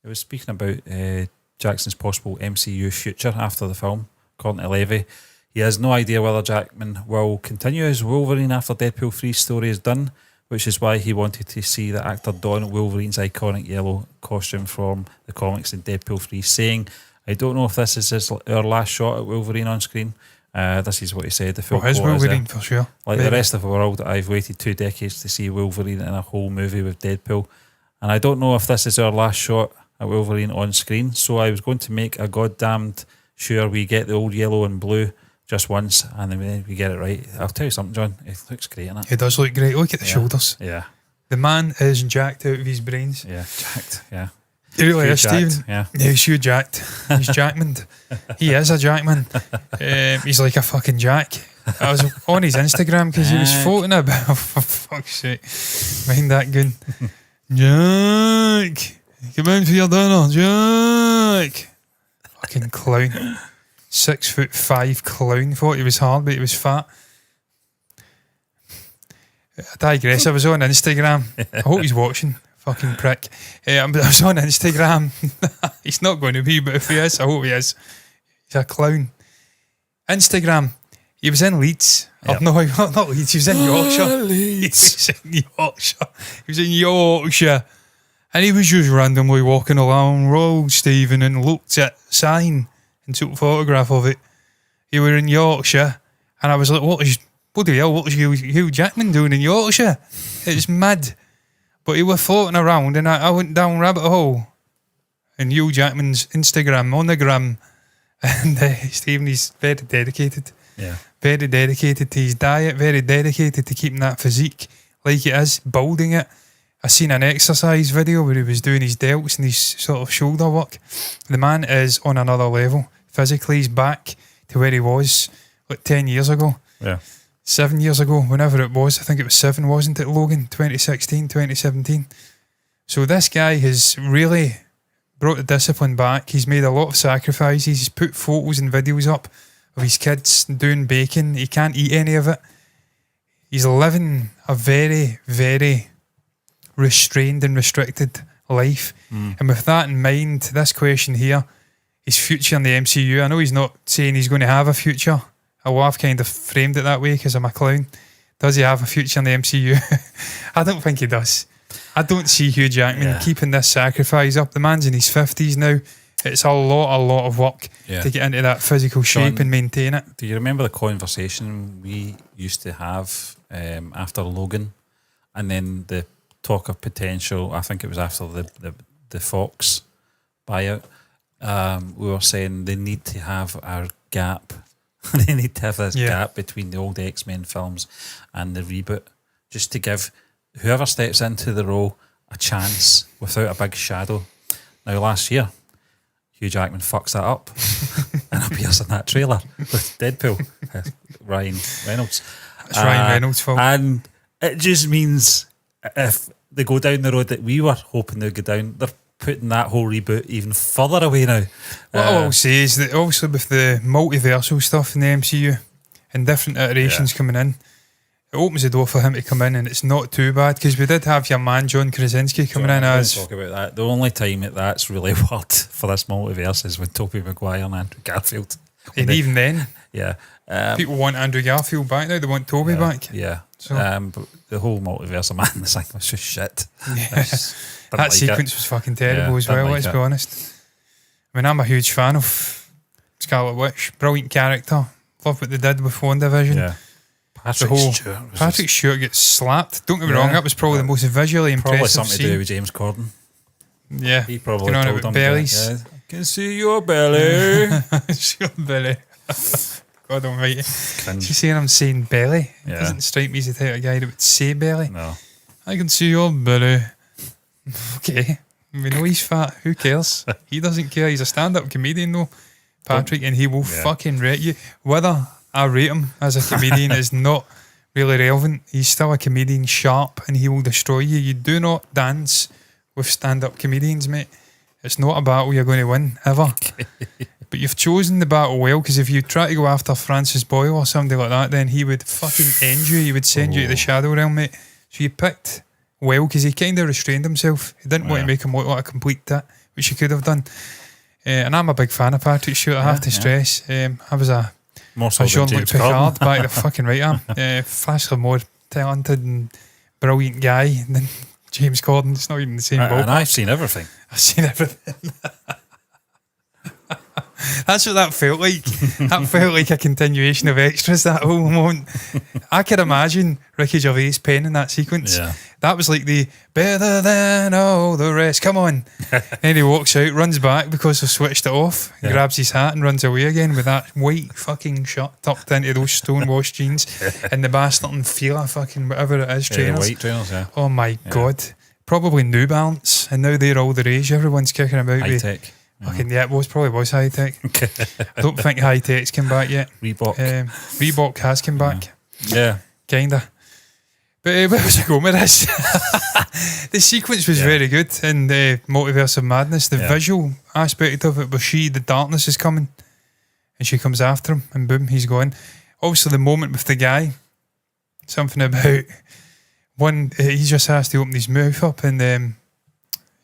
it was speaking about Jackson's possible MCU future after the film. According to Levy, he has no idea whether Jackman will continue as Wolverine after Deadpool 3's story is done, which is why he wanted to see the actor don Wolverine's iconic yellow costume from the comics in Deadpool 3, saying, I don't know if this is our last shot at Wolverine on screen. This is what he said. The full his Wolverine, for sure. Like maybe. The rest of the world, I've waited 2 decades to see Wolverine in a whole movie with Deadpool. And I don't know if this is our last shot at Wolverine on screen. So I was going to make a goddamned sure we get the old yellow and blue just once, and then we get it right. I'll tell you something, John. It looks great, innit? It does look great. Look at the shoulders. Yeah. The man is jacked out of his brains. Yeah, jacked. Yeah. He really is, Stephen. Yeah. He's Hugh jacked. He's Jackman. He is a Jackman. He's like a fucking Jack. I was on his Instagram because he was floating about. For fuck's sake. Mind that gun. Jack. Come in for your dinner, Jack. Fucking clown. 6'5" clown. Thought he was hard, but he was fat. I digress. I was on Instagram. I hope he's watching. Fucking prick. I was on Instagram. He's not going to be, but if he is, I hope he is. He's a clown. Instagram. He was in Leeds. Yep. Oh, no, not Leeds. He was in Yorkshire. Leeds. He was in Yorkshire. He was in Yorkshire. And he was just randomly walking along road, Stephen, and looked at CINE and took a photograph of it. He were in Yorkshire. And I was like, what was Hugh Jackman doing in Yorkshire? It's mad. But he was floating around, and I went down rabbit hole in Hugh Jackman's Instagram, on the gram. And Stephen, he's very dedicated. Yeah. Very dedicated to his diet, very dedicated to keeping that physique like it is, building it. I seen an exercise video where he was doing his delts and his sort of shoulder work. The man is on another level. Physically, he's back to where he was like 10 years ago. Yeah. 7 years ago, whenever it was. I think it was 7, wasn't it, Logan? 2016, 2017. So this guy has really brought the discipline back. He's made a lot of sacrifices. He's put photos and videos up of his kids doing bacon. He can't eat any of it. He's living a very, very restrained and restricted life. And with that in mind, this question here, his future in the MCU. I know he's not saying he's going to have a future. I've kind of framed it that way because I'm a clown. Does he have a future in the MCU? I don't think he does. I don't see Hugh Jackman keeping this sacrifice up. The man's in his 50s now. It's a lot of work to get into that physical shape, John, and maintain it. Do you remember the conversation we used to have after Logan, and then the talk of potential? I think it was after the Fox buyout. We were saying they need to have our gap. They need to have this gap between the old X-Men films and the reboot, just to give whoever steps into the role a chance without a big shadow. Now, last year, Hugh Jackman fucks that up and appears in that trailer with Deadpool, Ryan Reynolds. It's Ryan Reynolds' fault. And it just means if they go down the road that we were hoping they'd go down, they're putting that whole reboot even further away now. What I will say is that obviously with the multiversal stuff in the MCU and different iterations coming in, it opens the door for him to come in, and it's not too bad because we did have your man John Krasinski coming in as... Talk about that. The only time that's really worked for this multiverse is with Tobey Maguire and Andrew Garfield. And even then, people want Andrew Garfield back now. They want Tobey back. Yeah. So. But the whole multiverse of Madness thing was just shit. Yeah. That sequence was fucking terrible as well, let's be honest. I mean, I'm a huge fan of Scarlet Witch. Brilliant character. Love what they did with WandaVision. Yeah. Patrick Stewart gets slapped. Don't get me wrong, that was probably the most visually impressive scene. Probably something to do with James Corden. Yeah. He probably told him bellies. I can see your belly. Your belly. God almighty. You saying I'm saying belly? It doesn't strike me as the type of guy that would say belly. No. I can see your belly. Okay. We know he's fat. Who cares? He doesn't care. He's a stand-up comedian though, Patrick, and he will fucking rate you. Whether I rate him as a comedian is not really relevant. He's still a comedian, sharp, and he will destroy you. You do not dance with stand-up comedians, mate. It's not a battle you're going to win, ever. But you've chosen the battle well, because if you try to go after Francis Boyle or somebody like that, then he would fucking end you. He would send you to the shadow realm, mate. So you picked well, because he kind of restrained himself. He didn't want to make him look like a complete tit, which he could have done. And I'm a big fan of Patrick Stewart, I have to stress. I was a More so than Jean-Luc James Picard Corden. back the fucking right arm. Vastly more talented and brilliant guy than James Corden. It's not even the same ball. And I've seen everything. I've seen everything. That's what that felt like. That felt like a continuation of Extras, that whole moment. I can imagine Ricky Gervais penning that sequence. Yeah. That was like the better than all the rest. Come on. Then he walks out, runs back because they've switched it off, grabs his hat and runs away again with that white fucking shirt tucked into those stonewashed jeans and the bastard and Fila fucking whatever it is trainers. White trainers, yeah. Oh my God. Probably New Balance, and now they're all the rage. Everyone's kicking about. High tech. Fucking yeah, it probably was high tech. I don't think high tech's come back yet. Reebok. Reebok has come back, Yeah. kinda. But where was I going with this? The sequence was very good in the Multiverse of Madness. The visual aspect of it, where the darkness is coming, and she comes after him, and boom, he's gone. Also, the moment with the guy, something about one, he just has to open his mouth up, and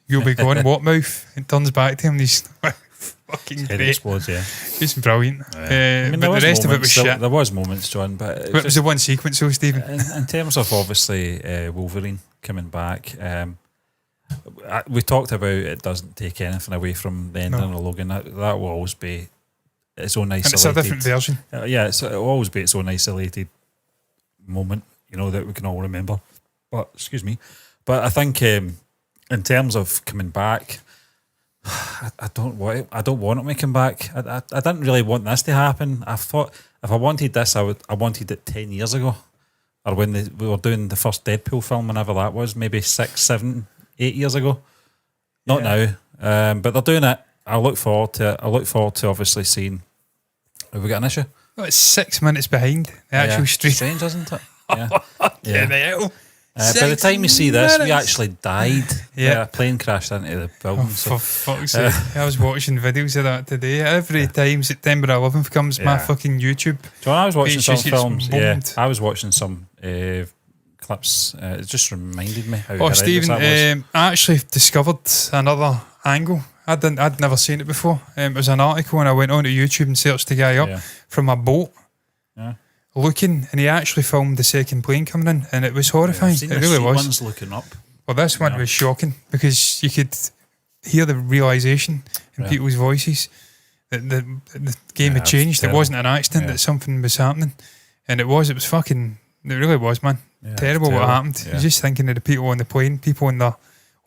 you'll be going, what mouth? It turns back to him, and he's fucking It great. explodes, yeah. It's brilliant. I mean, But the rest of it was shit. There was moments, John, but It was the one sequence, though, Stephen. in terms of obviously Wolverine coming back, we talked about it doesn't take anything away from the ending of Logan. That will always be its own isolated. And it's a different version. It'll always be its own isolated moment, that we can all remember. But excuse me, but I think in terms of coming back, I don't want it to come back. I didn't really want this to happen. I thought if I wanted this, I wanted it 10 years ago, or when we were doing the first Deadpool film, whenever that was, maybe 6, 7, 8 years ago. Not now, but they're doing it. I look forward to it. I look forward to obviously seeing. Have we got an issue? Well, it's 6 minutes behind the actual street. Strange, isn't it? Yeah. Yeah. By the time you see this, we actually died. Yeah. A plane crashed into the building. For fuck's sake. I was watching videos of that today. Every time September 11th comes, my fucking YouTube. John, I was watching some page just gets films. bombed. I was watching some clips. It just reminded me how horrendous Stephen, that was. I actually discovered another angle. I'd never seen it before. It was an article, and I went onto YouTube and searched the guy up from a boat. Yeah. Looking, and he actually filmed the second plane coming in, and it was horrifying. It really was. One's looking up. Well, this one was shocking because you could hear the realisation in people's voices that the game had changed. It wasn't an accident, that something was happening. And it was fucking, it really was, man. Terrible what happened. You're just thinking of the people on the plane, people in their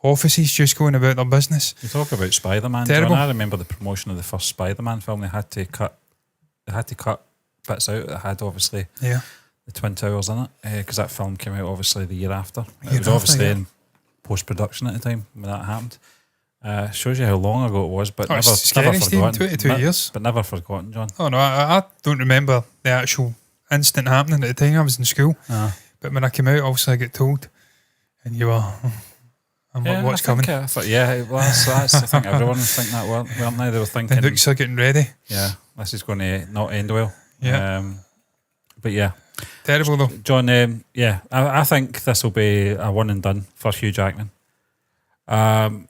offices just going about their business. You talk about Spider-Man, Terrible. John. I remember the promotion of the first Spider-Man film. They had to cut bits out that had obviously the Twin Towers in it, because that film came out obviously the year after. It was obviously in post-production at the time when that happened. Shows you how long ago it was, but never scary, forgotten. 22 years. But never forgotten, John. Oh no, I don't remember the actual incident happening at the time. I was in school. But when I came out, obviously I get told, and you are, I'm like, what's coming? I thought, that's I think everyone was thinking that, weren't they? They were thinking, the Dukes are getting ready. Yeah, this is going to not end well. Yeah. But yeah. Terrible though. John, I think this will be a one and done for Hugh Jackman. On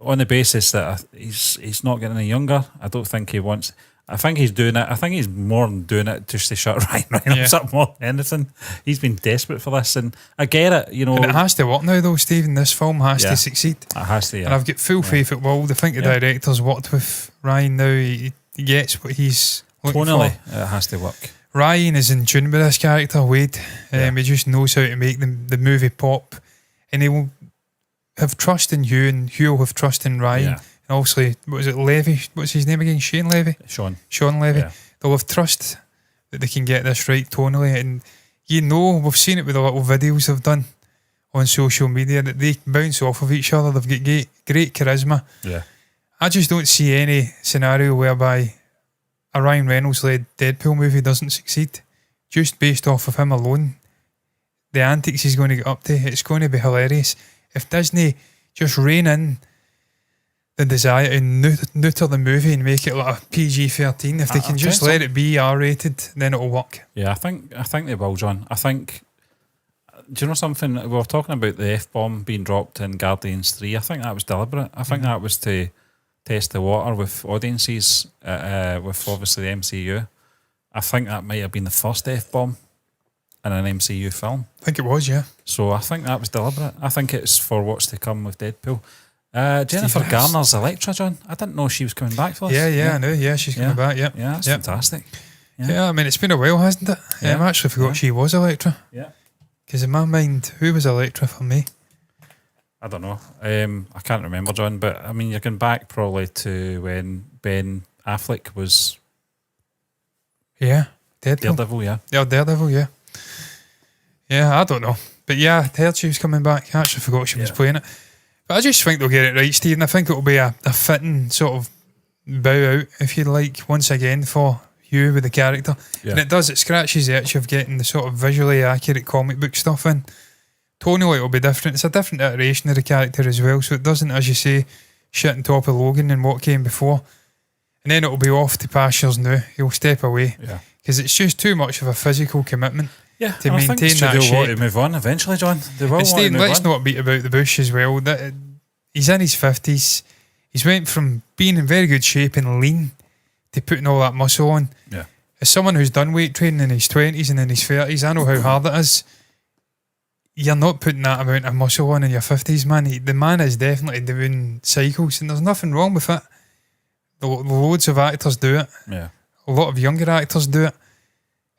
the basis that he's not getting any younger. I don't think he wants. I think he's doing it. I think he's more than doing it just to shut Ryan Reynolds up more than anything. He's been desperate for this, and I get it. And it has to work now, though, Stephen. This film has to succeed. It has to. Yeah. And I've got full faith it will. I think the director's worked with Ryan now. He gets what he's looking Tonally, for. it has to work. Ryan is in tune with this character, Wade. He just knows how to make the movie pop, and he will have trust in Hugh, and Hugh will have trust in Ryan. Yeah. And obviously, what was it, Levy? What's his name again? Shane Levy? Sean Levy. Yeah. They'll have trust that they can get this right tonally. And we've seen it with the little videos they've done on social media, that they bounce off of each other. They've got great charisma. Yeah. I just don't see any scenario whereby a Ryan Reynolds-led Deadpool movie doesn't succeed. Just based off of him alone, the antics he's going to get up to, it's going to be hilarious. If Disney just rein in the desire to neuter the movie and make it like a PG-13, if they can just let it be R-rated, then it'll work. Yeah, I think they will, John. I think, do you know something? We were talking about the F-bomb being dropped in Guardians 3. I think that was deliberate. I think that was to test the water with audiences, with obviously the MCU. I think that might have been the first F-bomb in an MCU film. I think it was, yeah. So I think that was deliberate. I think it's for what's to come with Deadpool. Jennifer Steve Garner's Elektra, John. I didn't know she was coming back for this. Yeah, I know. Yeah, she's coming back. Yeah, Yeah, that's fantastic. Yeah, I mean, it's been a while, hasn't it? Yeah. I actually forgot she was Elektra. Yeah. Because in my mind, who was Elektra for me? I don't know. I can't remember, John, but I mean, you're going back probably to when Ben Affleck was Yeah, Deadpool. Daredevil, yeah. Yeah, Daredevil, yeah. Yeah, I don't know. But yeah, I heard she was coming back. I actually forgot she was playing it. But I just think they'll get it right, Stephen. I think it'll be a fitting sort of bow out, if you like, once again for Hugh with the character. Yeah. And it scratches the itch of getting the sort of visually accurate comic book stuff in. Tonally, it'll be different. It's a different iteration of the character as well, so it doesn't, as you say, shit on top of Logan and what came before. And then it'll be off to pastures now. He'll step away. Yeah. Because it's just too much of a physical commitment. Yeah, to and I maintain think that they'll want shape. to move on eventually, John. They will want And Stephen, to move let's on. not beat about the bush as well. He's in his 50s. He's went from being in very good shape and lean to putting all that muscle on. Yeah. As someone who's done weight training in his 20s and in his 30s, I know how hard it is. You're not putting that amount of muscle on in your 50s, man. The man is definitely doing cycles, and there's nothing wrong with it. Loads of actors do it. Yeah. A lot of younger actors do it.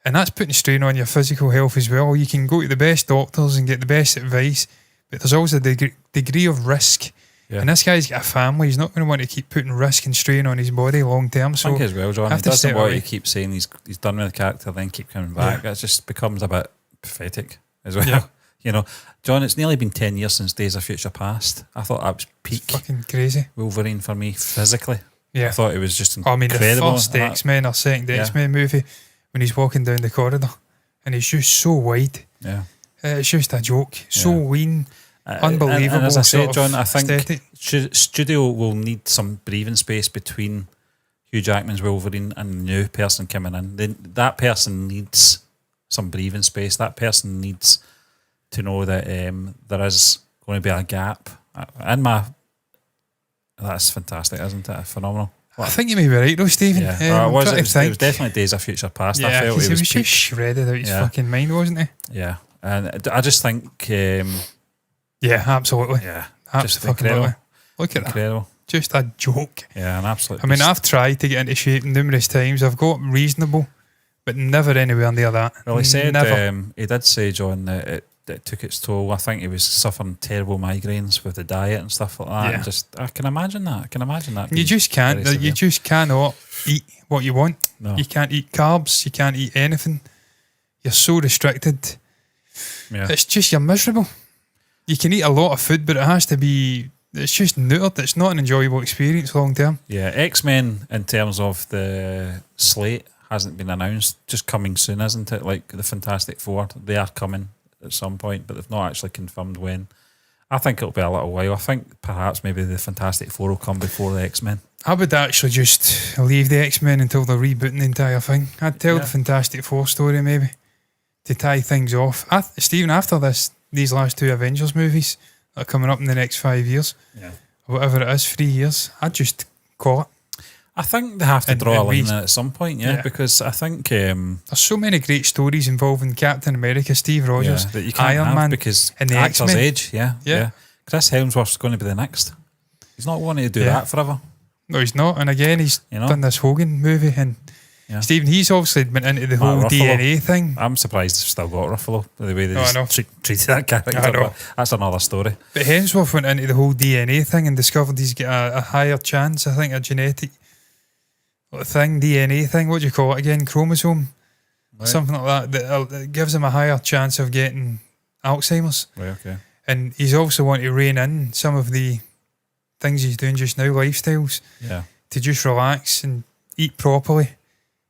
And that's putting strain on your physical health as well. You can go to the best doctors and get the best advice, but there's always a degree of risk. Yeah. And this guy's got a family. He's not going to want to keep putting risk and strain on his body long term. I So think as well, John. He have to doesn't step want away. to keep saying he's done with the character, then keep coming back. It just becomes a bit pathetic as well. Yeah. You know, John, it's nearly been 10 years since Days of Future Past. I thought that was peak fucking crazy. Wolverine for me physically. Yeah. I thought it was just I mean, incredible. the first X-Men or second X-Men movie, when he's walking down the corridor and he's just so wide. Yeah. It's just a joke. So lean. Unbelievable. And as I said, sort John, of I think aesthetic. studio will need some breathing space between Hugh Jackman's Wolverine and the new person coming in. That person needs some breathing space. That person needs to know that there is going to be a gap. That's fantastic, isn't it? Phenomenal. I think you may be right though, Stephen. Yeah, I'm it trying to was think. definitely Days of Future Past. I Yeah, felt because it he was was peak. just shredded out his fucking mind, wasn't he? Yeah, and I just think, Yeah, absolutely. just Absolutely. incredible. Look at that. Incredible. Just a joke. Yeah, an absolute. I mean, beast. I've tried to get into shape numerous times. I've got reasonable, but never anywhere near that. Well, he said Never. he did say, John, that it took its toll. I think he was suffering terrible migraines with the diet and stuff like that. Yeah. And I can imagine that. You being just can't. very You severe. just cannot eat what you want. No. You can't eat carbs. You can't eat anything. You're so restricted. Yeah. It's just you're miserable. You can eat a lot of food, but it has to be. It's just neutered. It's not an enjoyable experience long term. Yeah, X-Men in terms of the slate hasn't been announced. Just coming soon, isn't it? Like the Fantastic Four, they are coming at some point, but they've not actually confirmed when. I think it'll be a little while. I think perhaps maybe the Fantastic Four will come before the X-Men. I would actually just leave the X-Men until they're rebooting the entire thing. I'd tell the Fantastic Four story maybe to tie things off. Stephen, after these last two Avengers movies that are coming up in the next 5 years, or whatever it is, 3 years, I'd just call it. I think they have to draw a and line we- at some point, because I think There's so many great stories involving Captain America, Steve Rogers, that you can't Iron have Man, because and the actors X-Men. age. Yeah. Chris Hemsworth's going to be the next. He's not wanting to do that forever. No, he's not. And again, he's done this Hogan movie, and Stephen, he's obviously been into the whole Ruffalo. DNA thing. I'm surprised they've still got Ruffalo the way they I know. treated that character. I know. But that's another story. But Hemsworth went into the whole DNA thing and discovered he's got a higher chance, I think, a genetic thing, DNA thing, what do you call it again? Chromosome? Right. Something like that gives him a higher chance of getting Alzheimer's. Right, okay. And he's also wanting to rein in some of the things he's doing just now, lifestyles, Yeah. to just relax and eat properly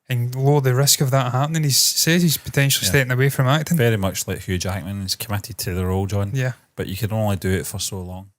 and lower the risk of that happening. He says he's potentially stepping away from acting. Very much like Hugh Jackman. He's committed to the role, John. Yeah. But you can only do it for so long.